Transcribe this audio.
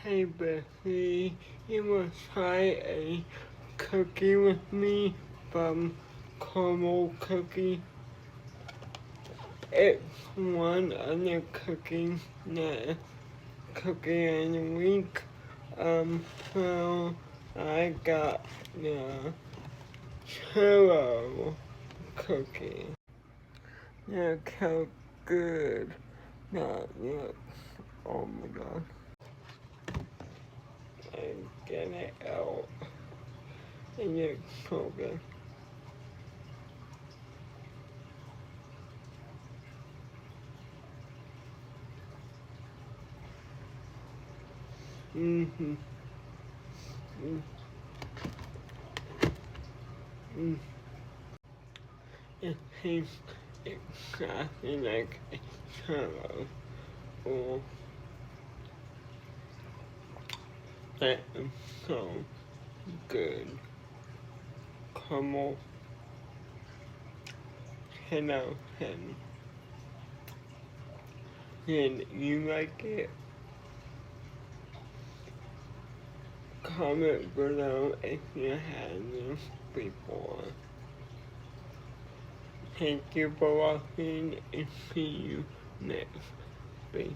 Hey Bessie, you will try a cookie with me from Crumbl cookie. It's one of the cookies that cookie in a week. So I got the churro cookie. Look how good that looks. Oh my god. And get it out. And it's so good. Mm-hmm. Mm. Mm. It tastes exactly like a churro. Oh, that is so good. Caramel 10 out of 10. And you like it? Comment below if you had this before. Thank you for watching and see you next video.